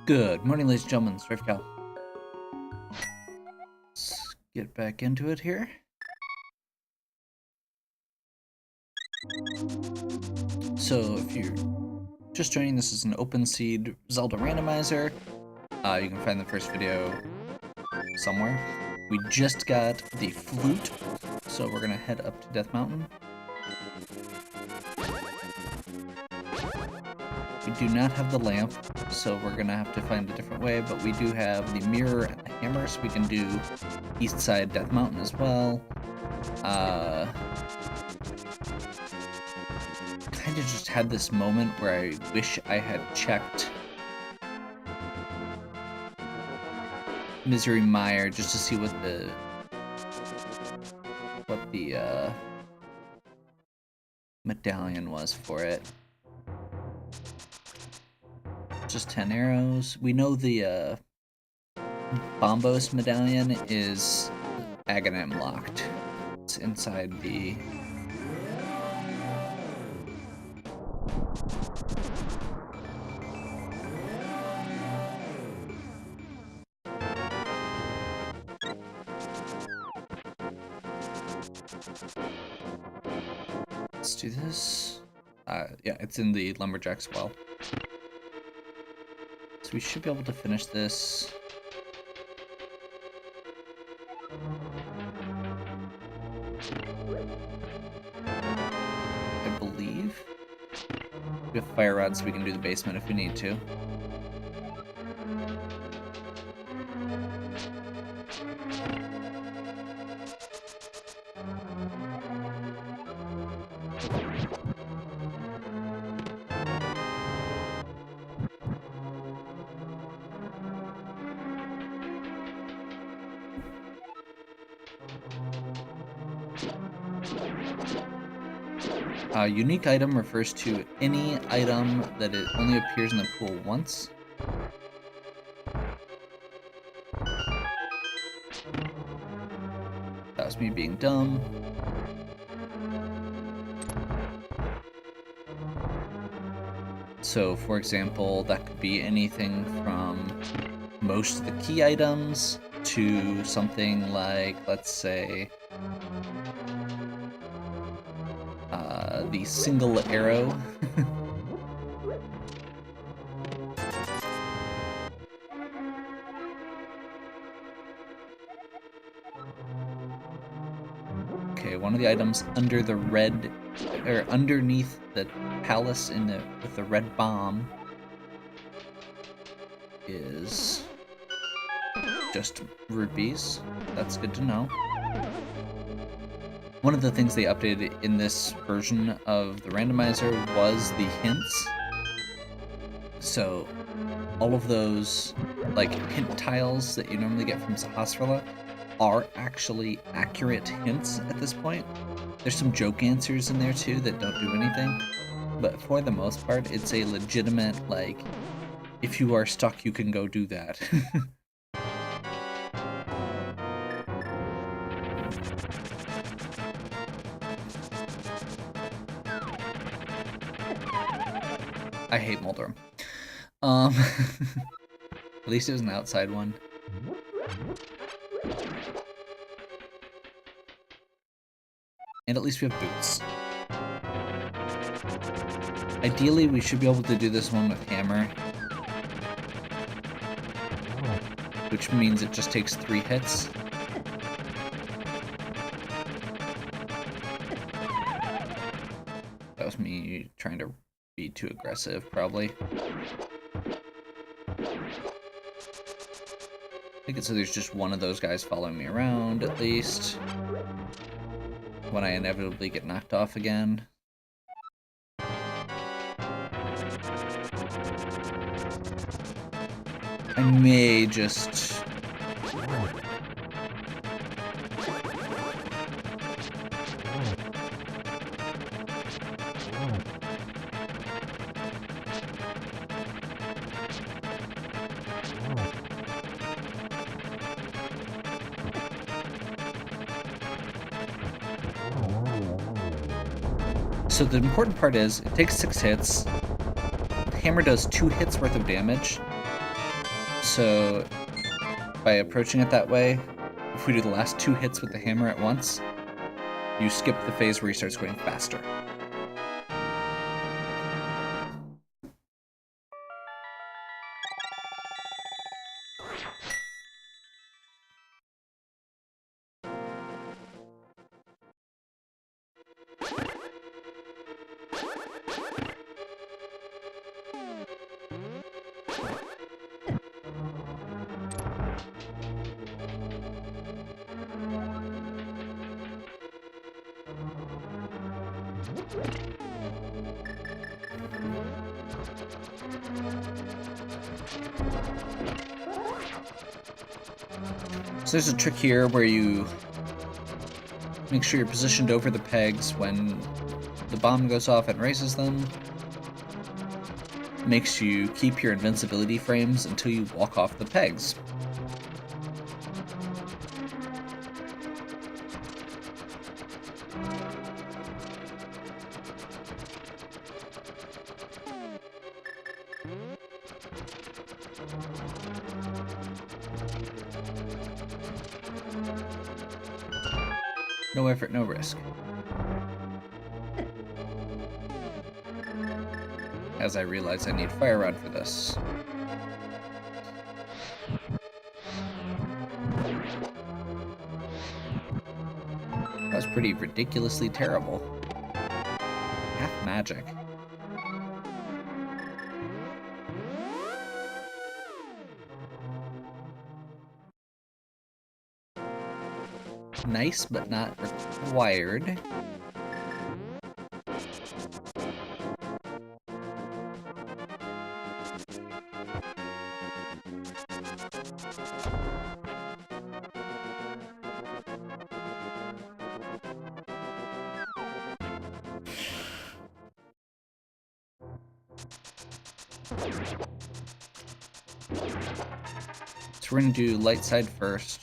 Good morning, ladies and gentlemen. Strife Cal. Let's get back into it here. So, if you're just joining, this is an open seed Zelda randomizer. You can find the first video somewhere. We just got the flute, so we're gonna head up to Death Mountain. We do not have the lamp, so we're gonna have to find a different way, but we do have the mirror and the hammer, so we can do east side Death Mountain as well. Kind of just had this moment where I wish I had checked Misery Mire just to see what the medallion was for it. Just 10 arrows. We know the Bombos medallion is Aghanim locked. It's inside the... Let's do this. Yeah, it's in the Lumberjack's well. So we should be able to finish this. I believe. We have fire rods, so we can do the basement if we need to. Unique item refers to any item that it only appears in the pool once. That was me being dumb. So, for example, that could be anything from most of the key items to something like, let's say, the single arrow. Okay, one of the items under the red, or underneath the palace with the red bomb is just rupees. That's good to know. One of the things they updated in this version of the randomizer was the hints. So all of those like hint tiles that you normally get from Sahasrara are actually accurate hints at this point. There's some joke answers in there too that don't do anything, but for the most part it's a legitimate, like, if you are stuck you can go do that. I hate Moldrum. At least it was an outside one. And at least we have boots. Ideally, we should be able to do this one with hammer. Which means it just takes 3 hits. That was me trying to be too aggressive, probably. I think it's so there's just one of those guys following me around, at least. When I inevitably get knocked off again. I may just... So the important part is, it takes 6 hits. Hammer does 2 hits worth of damage. So by approaching it that way, if we do the last 2 hits with the hammer at once, you skip the phase where he starts going faster. So there's a trick here where you make sure you're positioned over the pegs when the bomb goes off and raises them. Makes you keep your invincibility frames until you walk off the pegs. No effort, no risk. As I realize I need fire rod for this. That was pretty ridiculously terrible. Half magic. Nice, but not required. So we're gonna do light side first.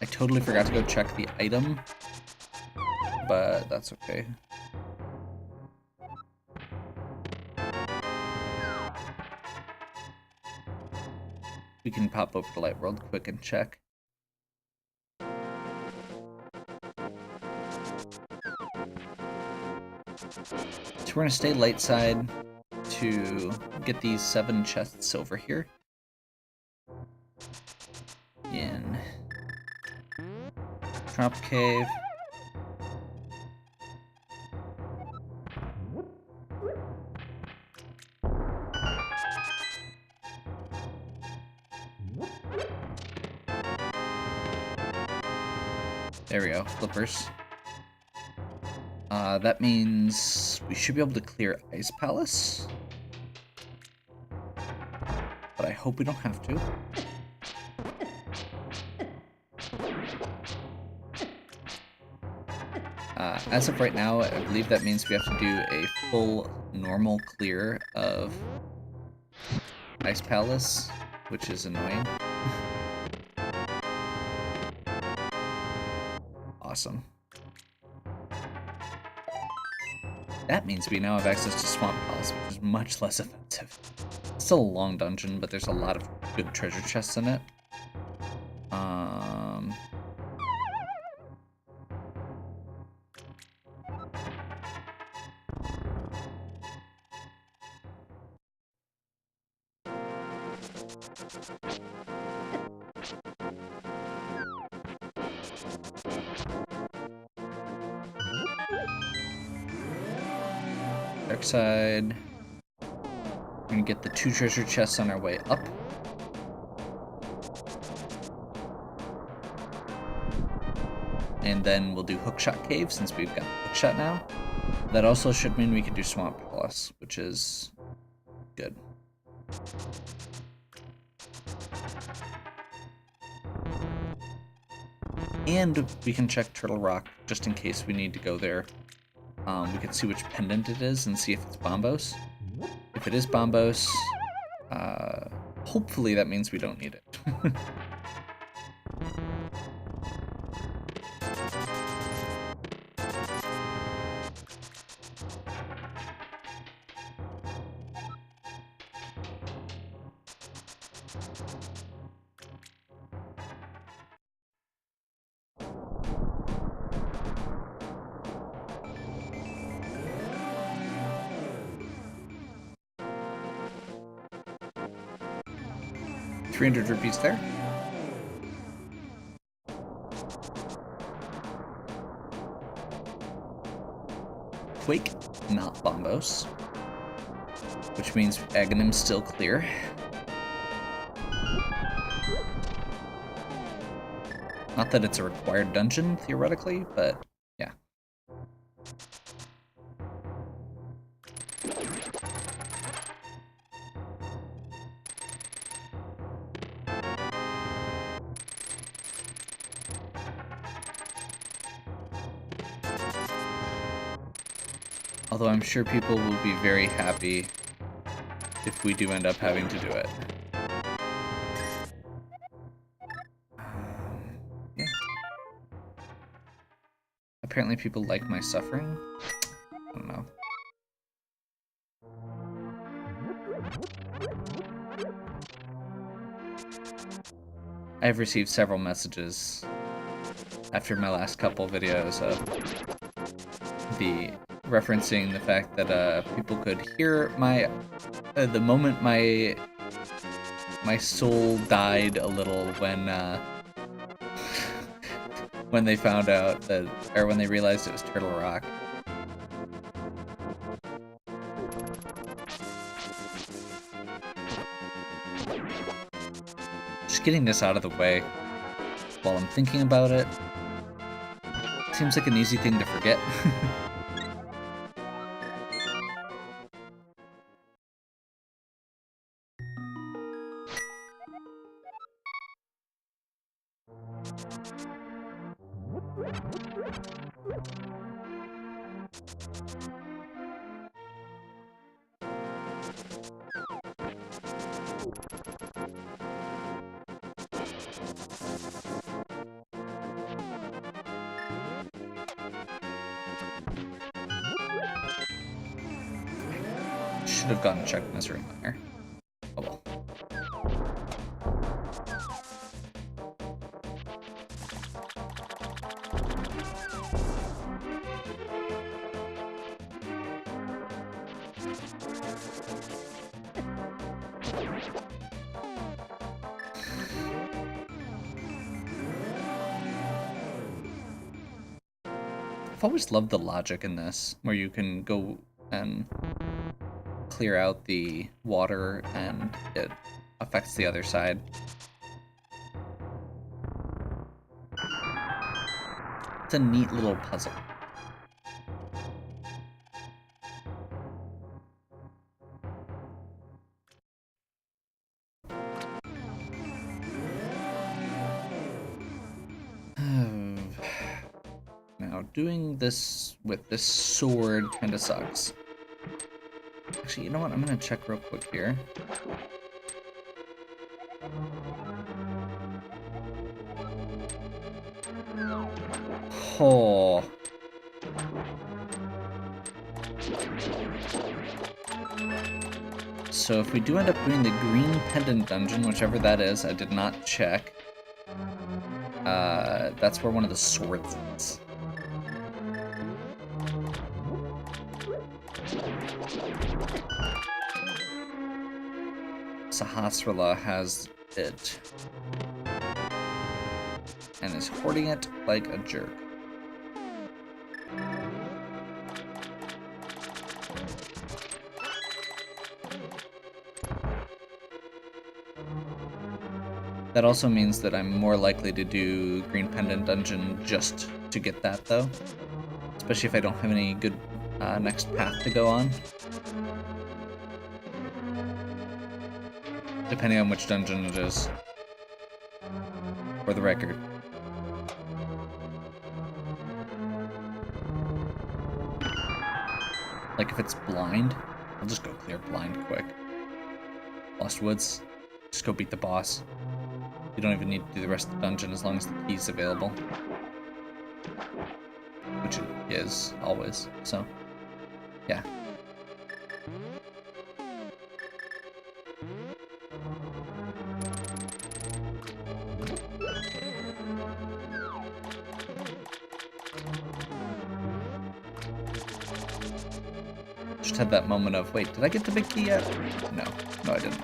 I totally forgot to go check the item, but that's okay. We can pop over to Light World quick and check. So we're gonna stay light side to get these 7 chests over here. In Drop Cave. There we go, flippers. That means we should be able to clear Ice Palace. But I hope we don't have to. As of right now, I believe that means we have to do a full normal clear of Ice Palace, which is annoying. Awesome. That means we now have access to Swamp Palace, which is much less offensive. It's still a long dungeon, but there's a lot of good treasure chests in it. Dark side. We're gonna get the 2 treasure chests on our way up. And then we'll do Hookshot Cave since we've got Hookshot now. That also should mean we can do Swamp Palace, which is good. And we can check Turtle Rock just in case we need to go there. We can see which pendant it is and see if it's Bombos. If it is Bombos, hopefully that means we don't need it. 300 rupees there. Quake, not Bombos. Which means Aghanim's still clear. Not that it's a required dungeon, theoretically, but yeah. Although I'm sure people will be very happy if we do end up having to do it. Yeah. Apparently people like my suffering. I don't know. I've received several messages after my last couple videos of referencing the fact that people could hear my the moment my soul died a little when they found out that, or when they realized it was Turtle Rock. Just getting this out of the way while I'm thinking about it seems like an easy thing to forget. Should have gone and checked Misery Miner. Oh well. I've always loved the logic in this, where you can go and clear out the water and it affects the other side. It's a neat little puzzle. Now, doing this with this sword kind of sucks. Actually, you know what? I'm gonna check real quick here. Oh. So if we do end up doing the green pendant dungeon, whichever that is, I did not check. That's where one of the swords is. Sahasrara has it. And is hoarding it like a jerk. That also means that I'm more likely to do Green Pendant Dungeon just to get that, though. Especially if I don't have any good next path to go on. Depending on which dungeon it is. For the record. Like if it's blind, I'll just go clear blind quick. Lost Woods, just go beat the boss. You don't even need to do the rest of the dungeon as long as the key's available. Which it is, always, so, yeah. Just had that moment of, wait, did I get the big key yet? No, I didn't.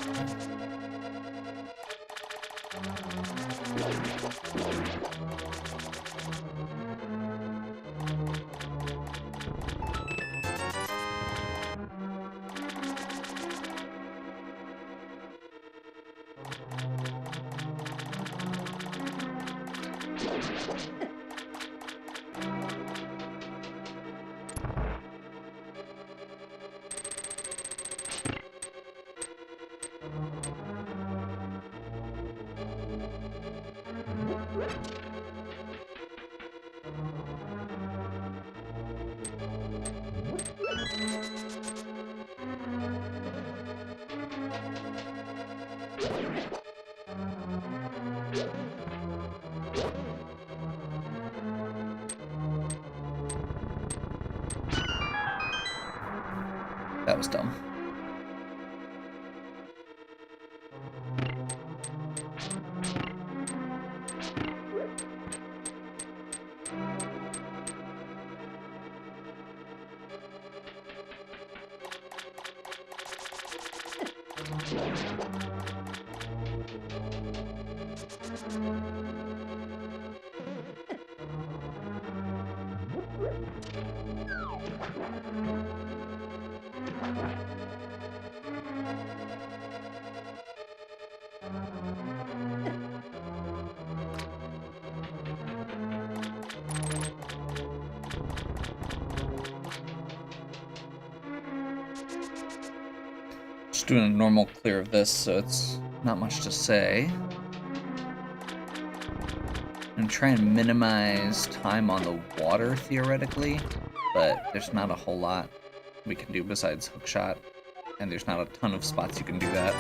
That was dumb. Just doing a normal clear of this, so it's not much to say. I'm trying to minimize time on the water, theoretically, but there's not a whole lot we can do besides hookshot, and there's not a ton of spots you can do that.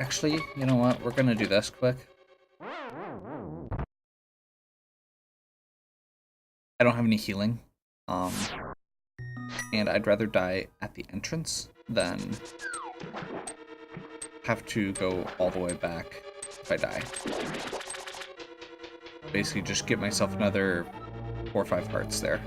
Actually, you know what? We're gonna do this quick. I don't have any healing. And I'd rather die at the entrance than have to go all the way back if I die. Basically, just give myself another 4 or 5 hearts there.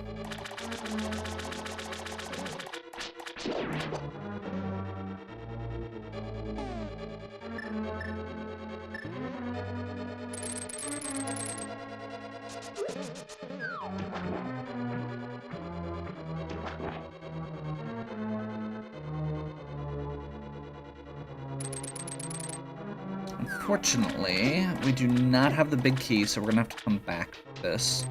Unfortunately, we do not have the big key, so we're gonna have to come back to this,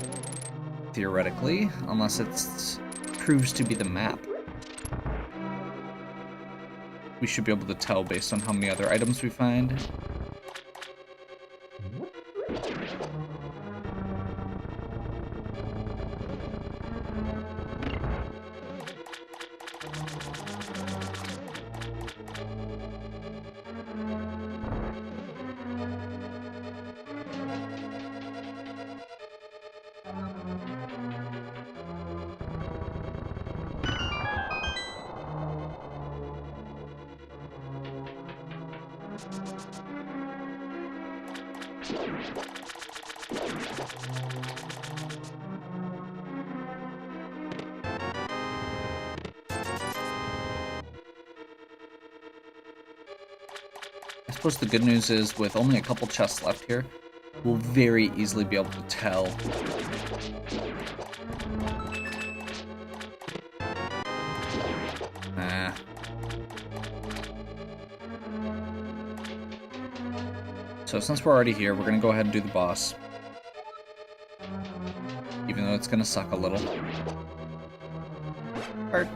theoretically, unless it proves to be the map. We should be able to tell based on how many other items we find. I suppose the good news is, with only a couple chests left here, we'll very easily be able to tell. So since we're already here, we're gonna go ahead and do the boss. Even though it's gonna suck a little. Hard.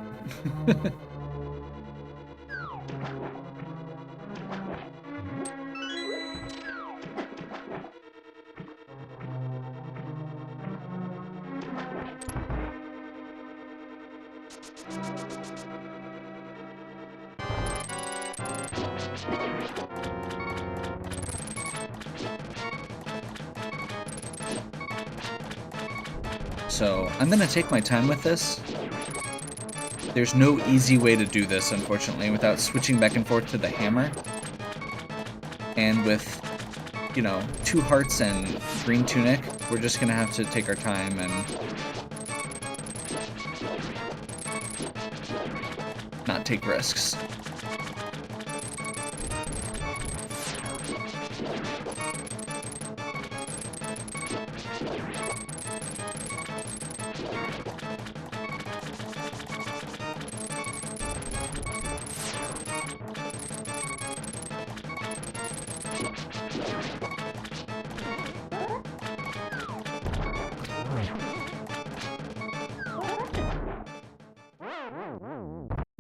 So I'm gonna take my time with this. There's no easy way to do this, unfortunately, without switching back and forth to the hammer. And with, you know, 2 hearts and green tunic, we're just gonna have to take our time and not take risks.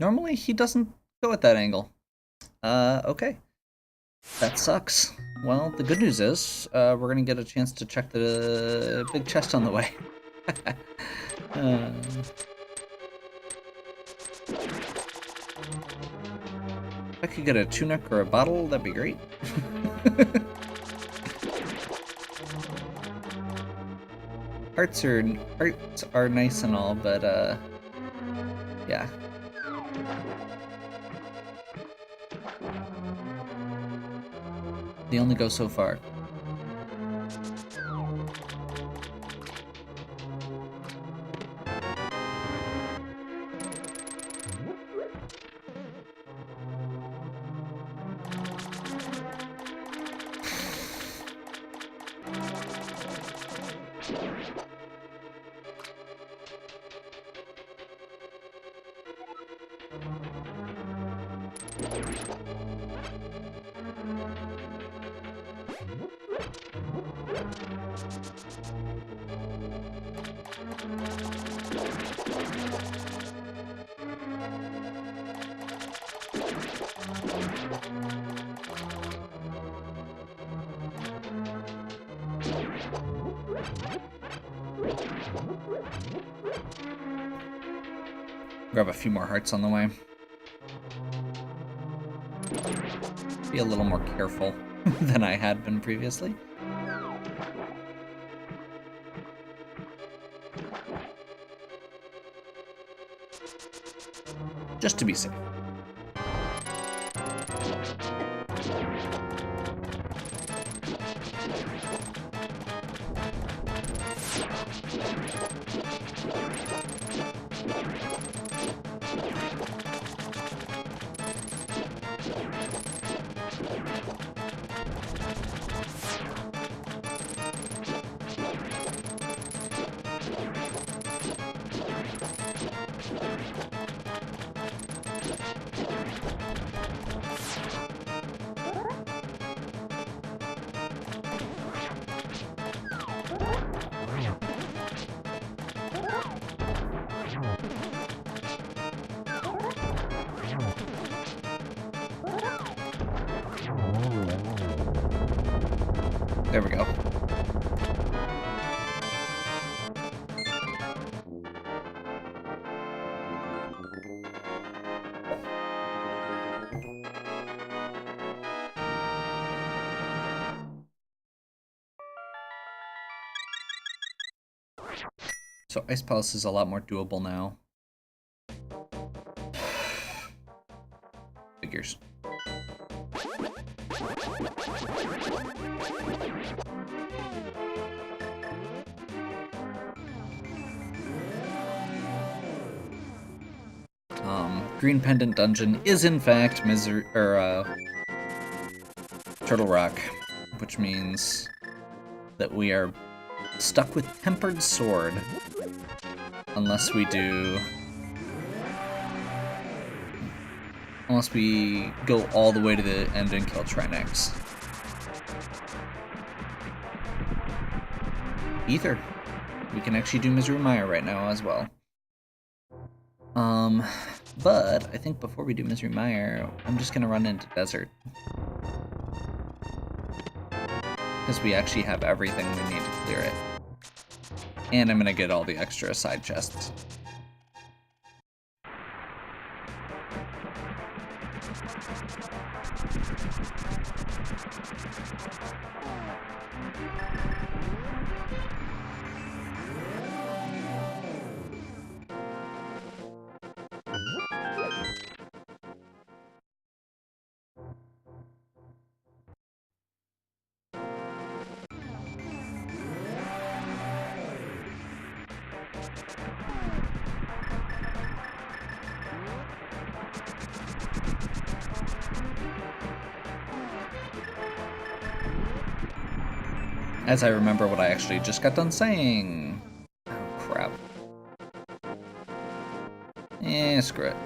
Normally, he doesn't go at that angle. Okay. That sucks. Well, the good news is, we're gonna get a chance to check the big chest on the way. If I could get a tunic or a bottle, that'd be great. Hearts are nice and all, but, yeah. They only go so far. Grab a few more hearts on the way. Be a little more careful than I had been previously. Just to be safe. There we go. So Ice Palace is a lot more doable now. Figures. Green Pendant Dungeon is in fact Turtle Rock, which means that we are stuck with Tempered Sword unless we go all the way to the end and kill Trinex. Either. We can actually do Misery Mire right now as well. But I think before we do Misery Mire, I'm just gonna run into Desert. Because we actually have everything we need to clear it. And I'm gonna get all the extra side chests. As I remember what I actually just got done saying. Oh, crap. Eh, screw it.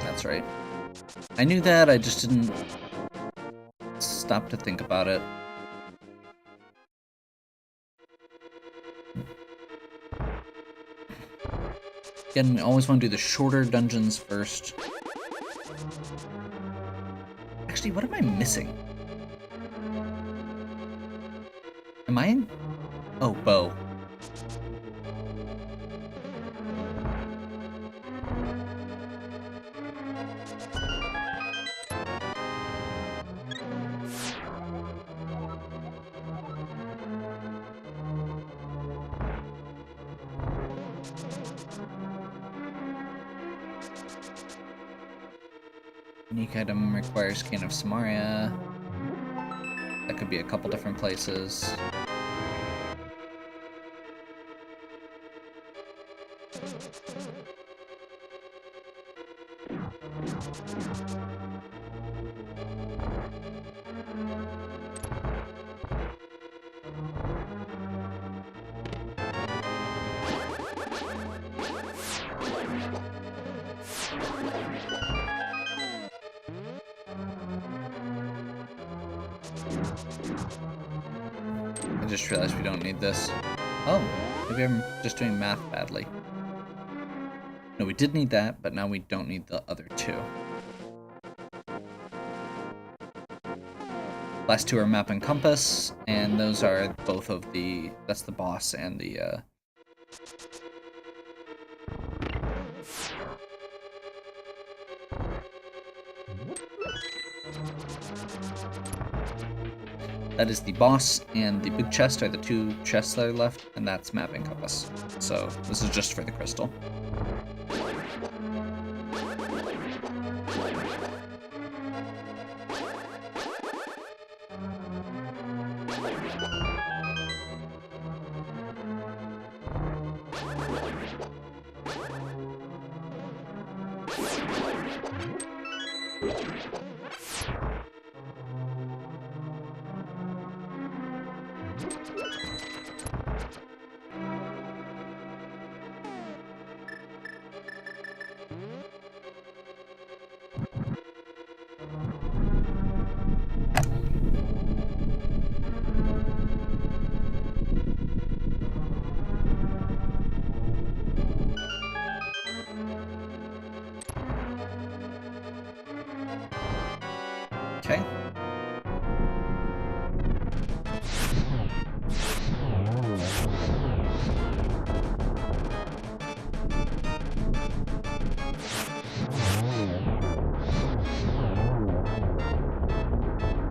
That's right. I knew that, I just didn't stop to think about it. Again, always want to do the shorter dungeons first. Actually, what am I missing? Am I in? Oh, bow. Unique item requires Cane of Samaria. That could be a couple different places. I just realized we don't need this. Oh, maybe I'm just doing math badly. No, we did need that, but now we don't need the other two. Last two are map and compass, and those are both of the... that's the boss and the, that is the boss and the big chest are the two chests that are left, and that's map and compass. So this is just for the crystal. Okay.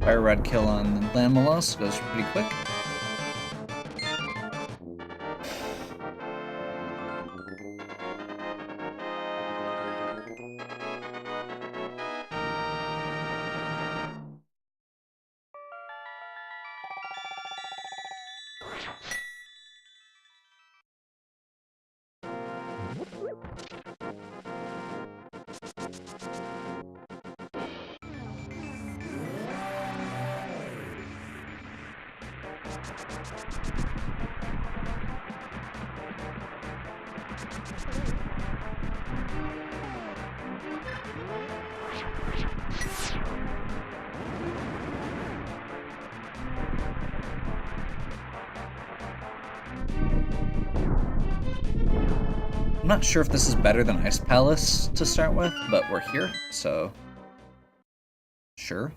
Fire Rod kill on Landmalos goes pretty quick. I'm not sure if this is better than Ice Palace to start with, but we're here, so sure.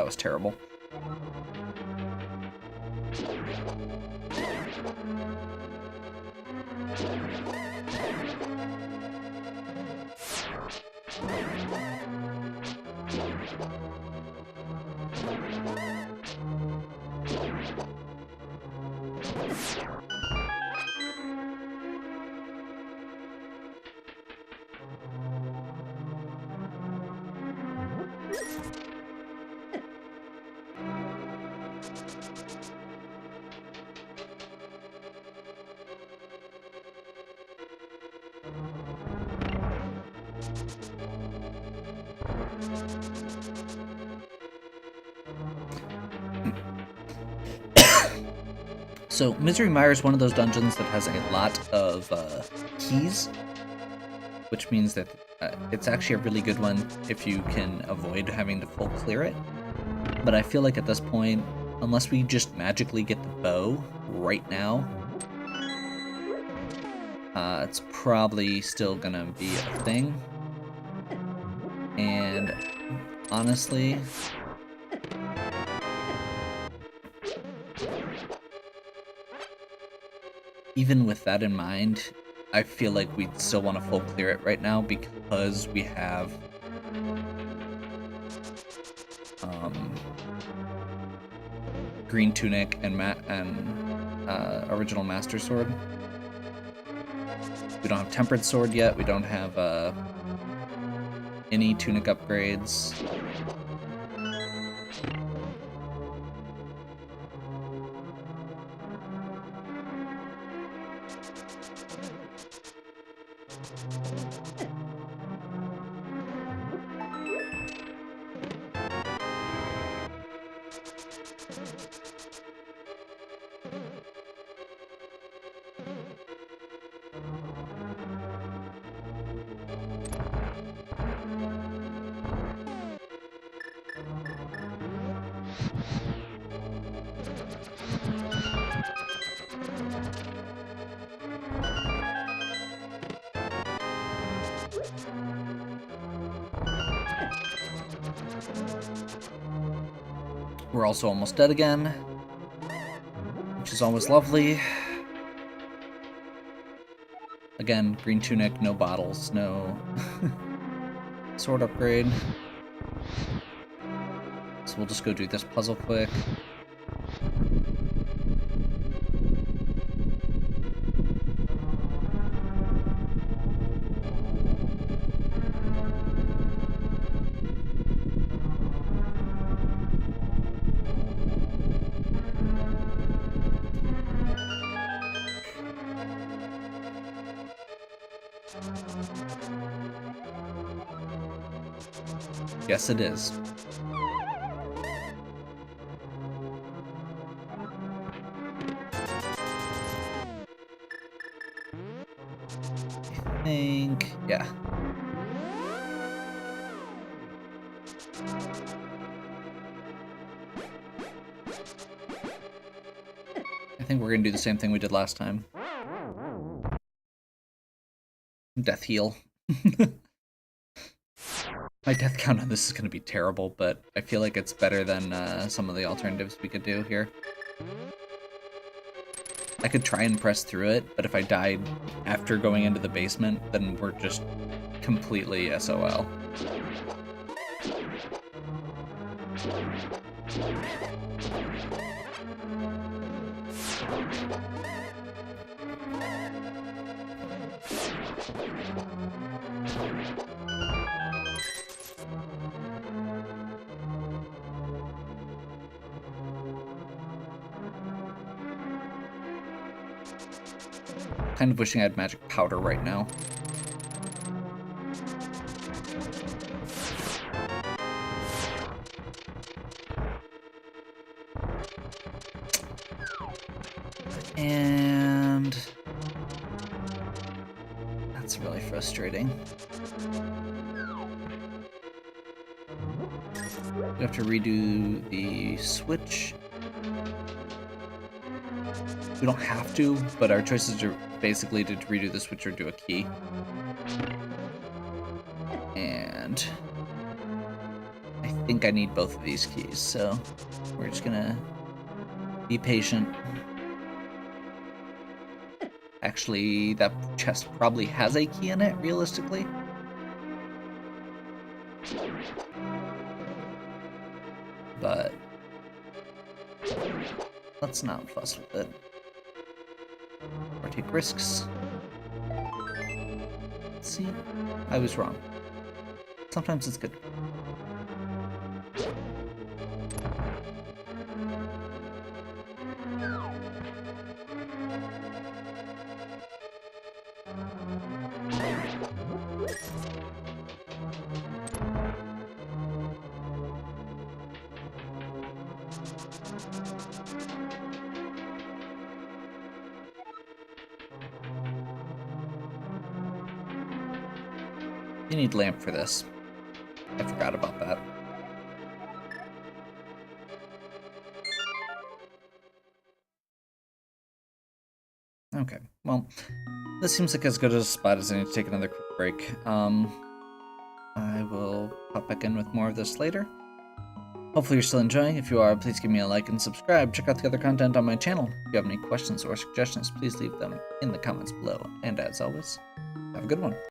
was terrible. So, Misery Mire is one of those dungeons that has a lot of keys, which means that it's actually a really good one if you can avoid having to full clear it. But I feel like at this point, unless we just magically get the bow right now, it's probably still gonna be a thing. And honestly, even with that in mind, I feel like we'd still want to full clear it right now because we have Green Tunic and Original Master Sword. We don't have Tempered Sword yet. We don't have any tunic upgrades. We're also almost dead again, which is always lovely. Again, Green Tunic, no bottles, no sword upgrade. So we'll just go do this puzzle quick. Yes, it is. I think, yeah. I think we're gonna do the same thing we did last time. Death heal. My death count on this is going to be terrible, but I feel like it's better than some of the alternatives we could do here. I could try and press through it, but if I died after going into the basement, then we're just completely SOL. Kind of wishing I had magic powder right now. And that's really frustrating. We have to redo the switch. We don't have to, but our choices are basically to redo the switch or do a key. And I think I need both of these keys, so we're just gonna be patient. Actually, that chest probably has a key in it, realistically. But let's not fuss with it. Or take risks. See? I was wrong. Sometimes it's good. You need lamp for this. I forgot about that. Okay, well, this seems like as good a spot as I need to take another quick break. I will pop back in with more of this later. Hopefully you're still enjoying. If you are, please give me a like and subscribe. Check out the other content on my channel. If you have any questions or suggestions, please leave them in the comments below. And as always, have a good one.